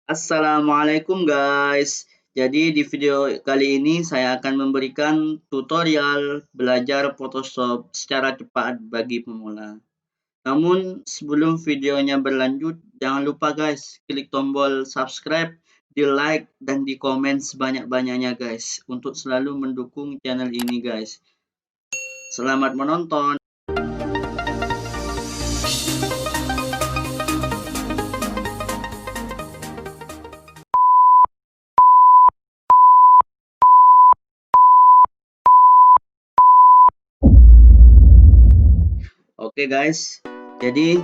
Assalamualaikum guys. Jadi di video kali ini saya akan memberikan tutorial belajar Photoshop secara cepat bagi pemula. Namun sebelum videonya berlanjut, jangan lupa guys, klik tombol subscribe, di like, dan di komen sebanyak-banyaknya guys, untuk selalu mendukung channel ini guys. Selamat menonton. Oke guys, jadi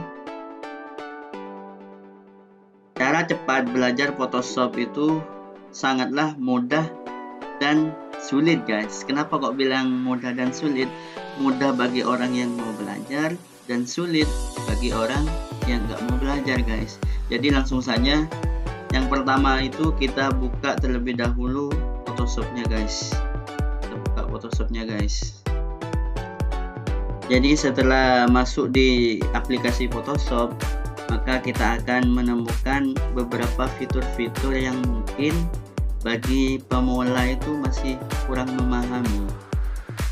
cara cepat belajar Photoshop itu sangatlah mudah dan sulit guys. Kenapa kok bilang mudah dan sulit? Mudah bagi orang yang mau belajar dan sulit bagi orang yang nggak mau belajar guys. Jadi langsung saja, yang pertama itu kita buka terlebih dahulu Photoshopnya guys. Kita buka Photoshopnya guys. Jadi setelah masuk di aplikasi Photoshop, maka kita akan menemukan beberapa fitur-fitur yang mungkin bagi pemula itu masih kurang memahami.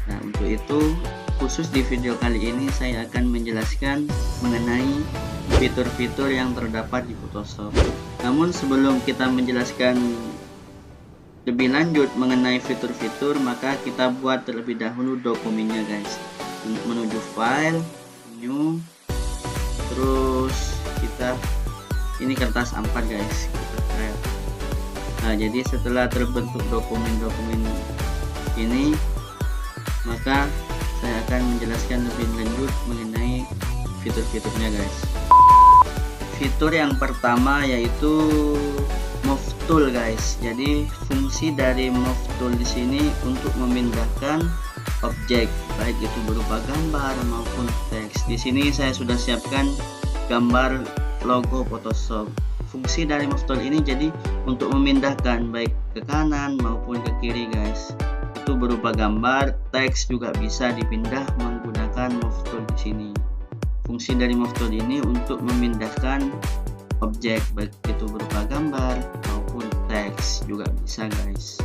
Nah, untuk itu khusus di video kali ini saya akan menjelaskan mengenai fitur-fitur yang terdapat di Photoshop. Namun sebelum kita menjelaskan lebih lanjut mengenai fitur-fitur, maka kita buat terlebih dahulu dokumennya guys. Menuju file, new, terus kita ini kertas A4 guys, kita create. Nah, jadi setelah terbentuk dokumen-dokumen ini, maka saya akan menjelaskan lebih lanjut mengenai fitur-fiturnya guys. Fitur yang pertama yaitu move tool guys. Jadi fungsi dari move tool di sini untuk memindahkan objek, baik itu berupa gambar maupun teks. Di sini saya sudah siapkan gambar logo Photoshop. Fungsi dari move tool ini jadi untuk memindahkan baik ke kanan maupun ke kiri guys. Itu berupa gambar, teks juga bisa dipindah menggunakan move tool di sini. Fungsi dari move tool ini untuk memindahkan objek, baik itu berupa gambar maupun teks juga bisa guys.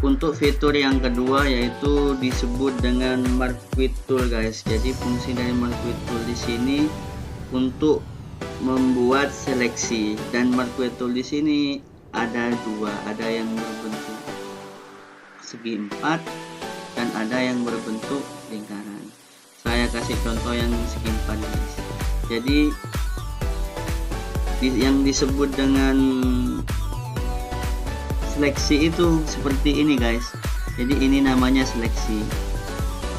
Untuk fitur yang kedua yaitu disebut dengan Marquee Tool guys. Jadi fungsi dari Marquee Tool di sini untuk membuat seleksi, dan Marquee Tool di sini ada dua, ada yang berbentuk segi empat dan ada yang berbentuk lingkaran. Saya kasih contoh yang segi empat guys. Jadi yang disebut dengan seleksi itu seperti ini guys. Jadi ini namanya seleksi.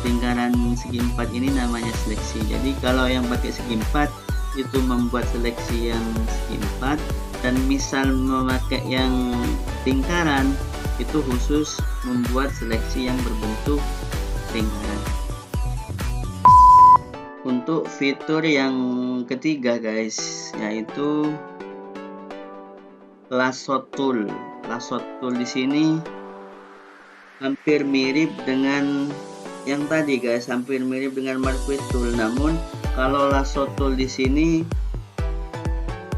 Lingkaran segi empat ini namanya seleksi. Jadi kalau yang pakai segi empat itu membuat seleksi yang segi empat, dan misal memakai yang lingkaran itu khusus membuat seleksi yang berbentuk lingkaran. Untuk fitur yang ketiga guys yaitu lasso tool. Lasso tool di sini hampir mirip dengan yang tadi guys, hampir mirip dengan Marquee Tool. Namun kalau lasso tool di sini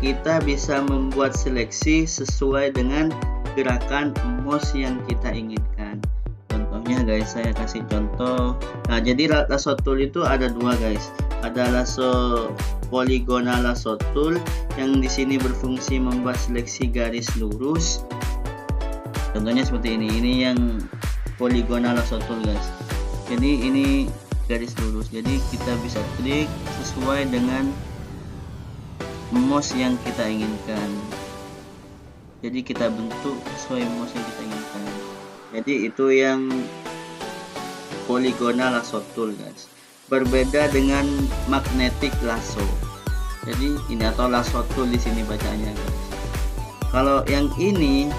kita bisa membuat seleksi sesuai dengan gerakan mouse yang kita inginkan. Contohnya guys, saya kasih contoh. Nah, jadi lasso tool itu ada dua guys. Ada lasso polygonal lasso tool yang di sini berfungsi membuat seleksi garis lurus. Contohnya seperti ini. Ini yang polygonal lasso tool guys. Jadi ini garis lurus. Jadi kita bisa klik sesuai dengan mouse yang kita inginkan. Jadi kita bentuk sesuai mouse yang kita inginkan. Jadi itu yang polygonal lasso tool guys. Berbeda dengan magnetic lasso. Jadi ini atau lasso tool di sini bacanya guys. Kalau yang ini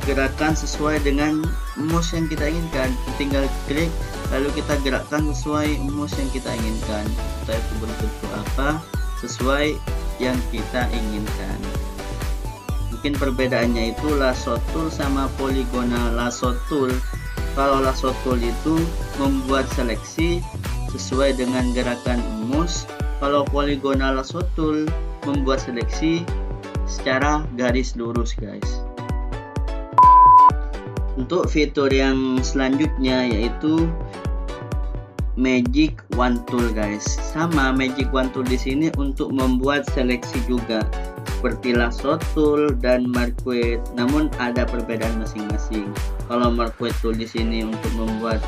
gerakan sesuai dengan mouse yang kita inginkan, tinggal klik lalu kita gerakkan sesuai mouse yang kita inginkan, entah itu berbentuk apa sesuai yang kita inginkan. Mungkin perbedaannya itu lasso tool sama polygonal lasso tool. Kalau lasso tool itu membuat seleksi sesuai dengan gerakan mouse, kalau polygonal lasso tool membuat seleksi secara garis lurus guys. Untuk fitur yang selanjutnya yaitu Magic Wand Tool guys. Sama Magic Wand Tool di sini untuk membuat seleksi juga seperti Lasso Tool dan Marquee, namun ada perbedaan masing-masing. Kalau Marquee Tool di sini untuk membuat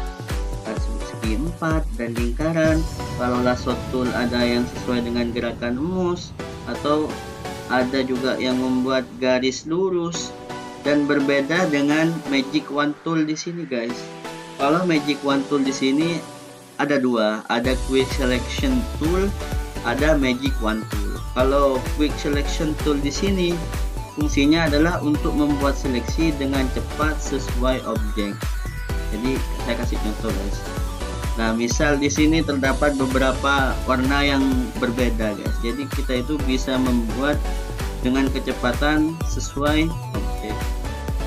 segi 4 dan lingkaran. Kalau Lasso Tool ada yang sesuai dengan gerakan mouse, atau ada juga yang membuat garis lurus, dan berbeda dengan Magic Wand Tool di sini guys. Kalau Magic Wand Tool di sini ada dua, ada Quick Selection Tool, ada Magic Wand Tool. Kalau Quick Selection Tool di sini fungsinya adalah untuk membuat seleksi dengan cepat sesuai objek. Jadi saya kasih contoh guys. Nah, misal di sini terdapat beberapa warna yang berbeda guys. Jadi kita itu bisa membuat dengan kecepatan sesuai objek.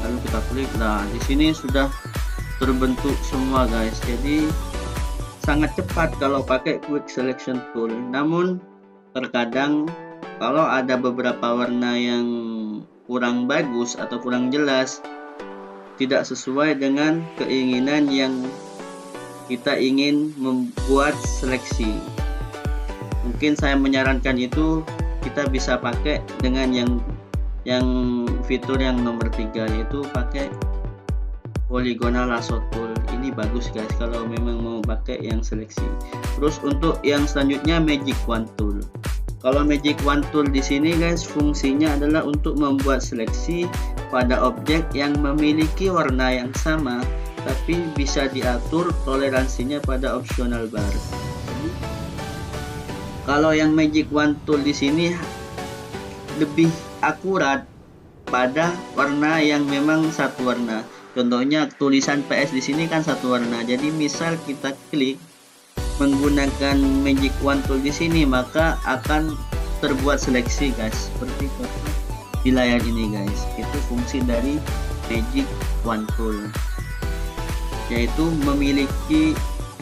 Lalu kita klik. Nah, di sini sudah terbentuk semua guys. Jadi sangat cepat kalau pakai Quick Selection Tool. Namun terkadang kalau ada beberapa warna yang kurang bagus atau kurang jelas, tidak sesuai dengan keinginan yang kita ingin membuat seleksi, mungkin saya menyarankan itu kita bisa pakai dengan yang fitur yang nomor 3, yaitu pakai Polygonal Lasso Tool. Ini bagus guys kalau memang mau pakai yang seleksi. Terus untuk yang selanjutnya Magic Wand Tool. Kalau Magic Wand Tool di sini guys fungsinya adalah untuk membuat seleksi pada objek yang memiliki warna yang sama, tapi bisa diatur toleransinya pada optional bar. Kalau yang Magic Wand Tool di sini lebih akurat pada warna yang memang satu warna. Contohnya tulisan PS di sini kan satu warna. Jadi misal kita klik menggunakan Magic Wand Tool di sini, maka akan terbuat seleksi guys, seperti di layar ini guys. Itu fungsi dari Magic Wand Tool, yaitu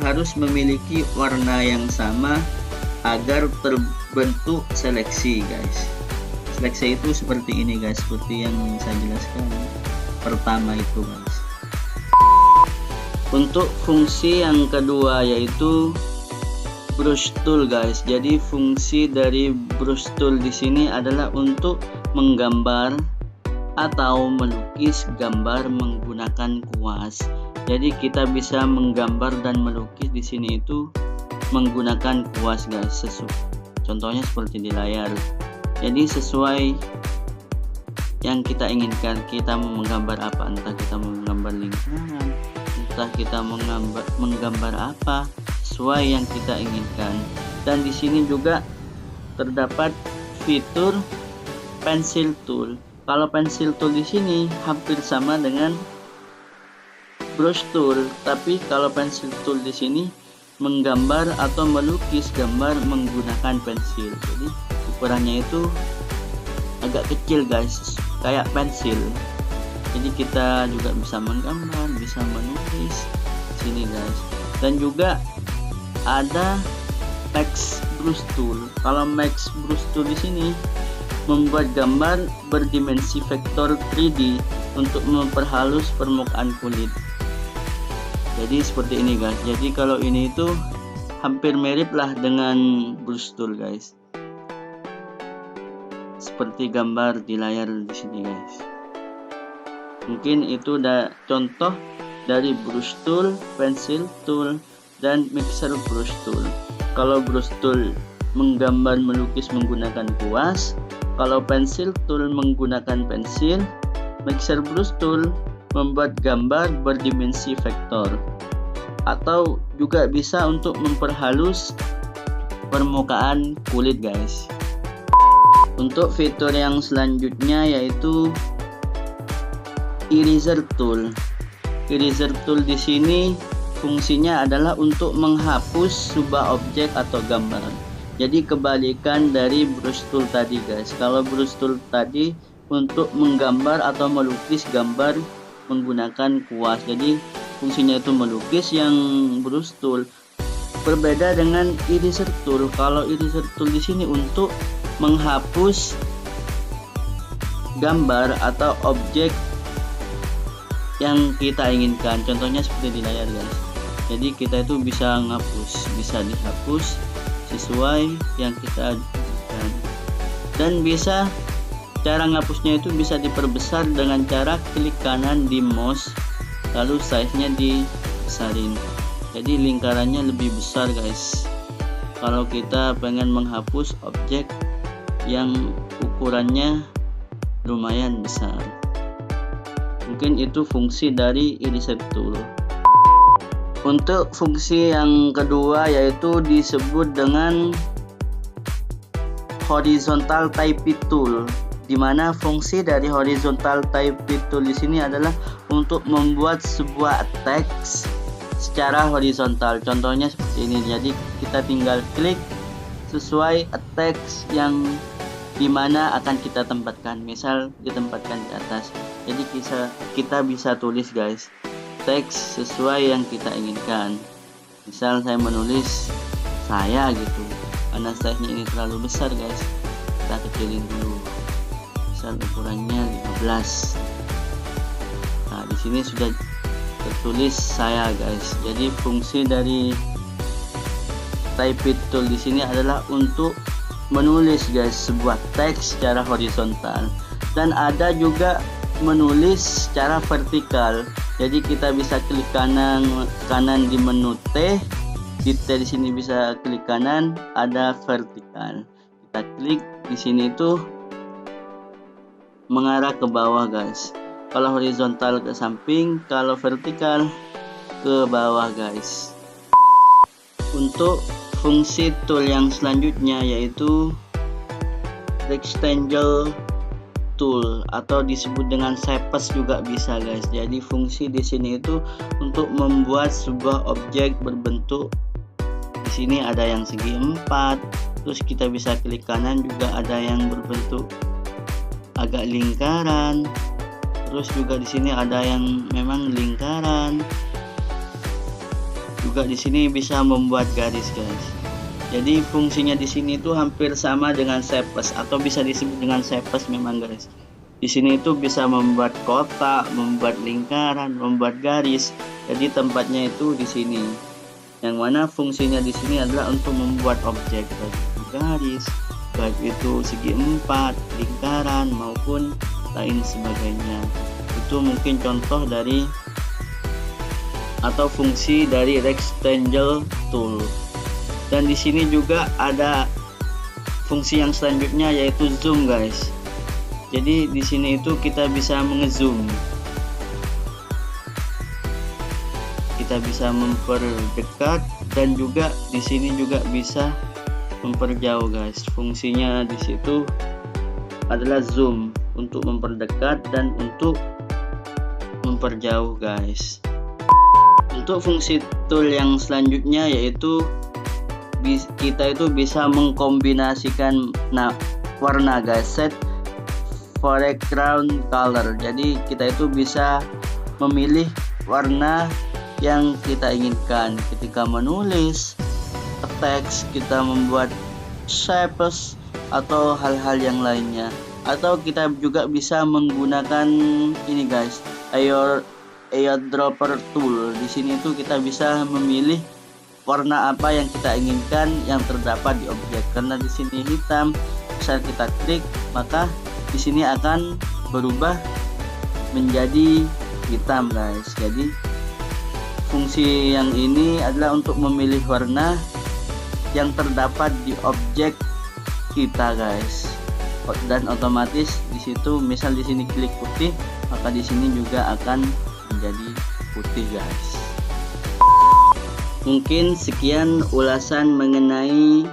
harus memiliki warna yang sama agar terbentuk seleksi guys. Seleksi itu seperti ini guys, seperti yang saya jelaskan pertama itu guys. Untuk fungsi yang kedua yaitu Brush Tool guys. Jadi fungsi dari Brush Tool di sini adalah untuk menggambar atau melukis gambar menggunakan kuas. Jadi kita bisa menggambar dan melukis di sini itu menggunakan kuas guys. Contohnya seperti di layar. Jadi sesuai yang kita inginkan, kita mau menggambar apa, entah kita mau menggambar lingkaran, entah kita menggambar apa, sesuai yang kita inginkan. Dan di sini juga terdapat fitur Pencil Tool. Kalau Pencil Tool di sini hampir sama dengan Brush Tool, tapi kalau Pencil Tool di sini menggambar atau melukis gambar menggunakan pensil. Jadi ukurannya itu agak kecil guys, kayak pensil. Jadi kita juga bisa menggambar, bisa menulis sini guys. Dan juga ada Max Brush Tool. Kalau Max Brush Tool di sini membuat gambar berdimensi vektor 3D untuk memperhalus permukaan kulit. Jadi seperti ini guys. Jadi kalau ini itu hampir mirip lah dengan Brush Tool guys. Seperti gambar di layar di sini guys. Mungkin itu udah contoh dari Brush Tool, Pencil Tool, dan Mixer Brush Tool. Kalau Brush Tool menggambar melukis menggunakan kuas, kalau Pencil Tool menggunakan pensil, Mixer Brush Tool membuat gambar berdimensi vektor, atau juga bisa untuk memperhalus permukaan kulit guys. Untuk fitur yang selanjutnya yaitu Eraser Tool. Eraser Tool di sini fungsinya adalah untuk menghapus sebuah objek atau gambar. Jadi kebalikan dari Brush Tool tadi guys. Kalau Brush Tool tadi untuk menggambar atau melukis gambar menggunakan kuas, jadi fungsinya itu melukis. Yang Brush Tool berbeda dengan Eraser Tool. Kalau Eraser Tool di sini untuk menghapus gambar atau objek yang kita inginkan. Contohnya seperti di layar guys. Jadi kita itu bisa bisa dihapus sesuai yang kita inginkan. Dan bisa cara ngapusnya itu bisa diperbesar dengan cara klik kanan di mouse, lalu size-nya dibesarin. Jadi lingkarannya lebih besar guys. Kalau kita pengen menghapus objek yang ukurannya lumayan besar. Mungkin itu fungsi dari eraser tool. Untuk fungsi yang kedua yaitu disebut dengan horizontal type tool, di mana fungsi dari horizontal type tool di sini adalah untuk membuat sebuah teks secara horizontal. Contohnya seperti ini. Jadi kita tinggal klik sesuai teks yang dimana akan kita tempatkan. Misal ditempatkan di atas. Jadi kita bisa tulis guys teks sesuai yang kita inginkan. Misal saya menulis saya gitu, karena size-nya ini terlalu besar guys, kita kecilin dulu. Misal ukurannya 15. Nah di sini sudah tertulis saya guys. Jadi fungsi dari type tool di sini adalah untuk menulis guys sebuah teks secara horizontal, dan ada juga menulis secara vertikal. Jadi kita bisa klik kanan di menu T. Di T di sini bisa klik kanan, ada vertikal. Kita klik di sini itu mengarah ke bawah guys. Kalau horizontal ke samping, kalau vertikal ke bawah guys. Untuk fungsi tool yang selanjutnya yaitu rectangle tool atau disebut dengan shapes juga bisa guys. Jadi fungsi di sini itu untuk membuat sebuah objek berbentuk. Di sini ada yang segi 4, terus kita bisa klik kanan juga ada yang berbentuk agak lingkaran. Terus juga di sini ada yang memang lingkaran. Juga di sini bisa membuat garis guys. Jadi fungsinya di sini itu hampir sama dengan shapes atau bisa disebut dengan shapes memang guys. Di sini itu bisa membuat kotak, membuat lingkaran, membuat garis. Jadi tempatnya itu di sini. Yang mana fungsinya di sini adalah untuk membuat objek baik itu garis, baik itu segi 4, lingkaran maupun lain sebagainya. Itu mungkin contoh dari atau fungsi dari rectangle tool. Dan di sini juga ada fungsi yang selanjutnya yaitu zoom guys. Jadi di sini itu kita bisa mengezoom. Kita bisa memperdekat dan juga di sini juga bisa memperjauh guys. Fungsinya di situ adalah zoom untuk memperdekat dan untuk memperjauh guys. Untuk fungsi tool yang selanjutnya yaitu kita itu bisa mengkombinasikan warna guys, set foreground color. Jadi kita itu bisa memilih warna yang kita inginkan ketika menulis teks, kita membuat shapes atau hal-hal yang lainnya. Atau kita juga bisa menggunakan ini guys, eyedropper tool. Di sini tuh kita bisa memilih warna apa yang kita inginkan yang terdapat di objek. Karena di sini hitam, saat kita klik maka di sini akan berubah menjadi hitam guys. Jadi fungsi yang ini adalah untuk memilih warna yang terdapat di objek kita guys. Dan otomatis di situ misal di sini klik putih, maka di sini juga akan menjadi putih guys. Mungkin sekian ulasan mengenai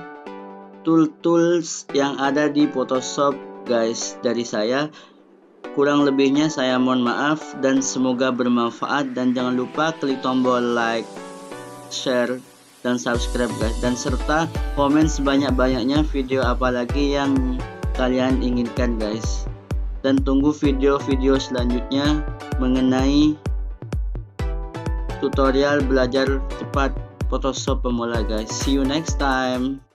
tool-tools yang ada di Photoshop guys dari saya. Kurang lebihnya saya mohon maaf dan semoga bermanfaat, dan jangan lupa klik tombol like, share dan subscribe guys, dan serta komen sebanyak-banyaknya video apalagi yang kalian inginkan guys. Dan tunggu video-video selanjutnya mengenai tutorial belajar cepat Photoshop pemula guys. See you next time.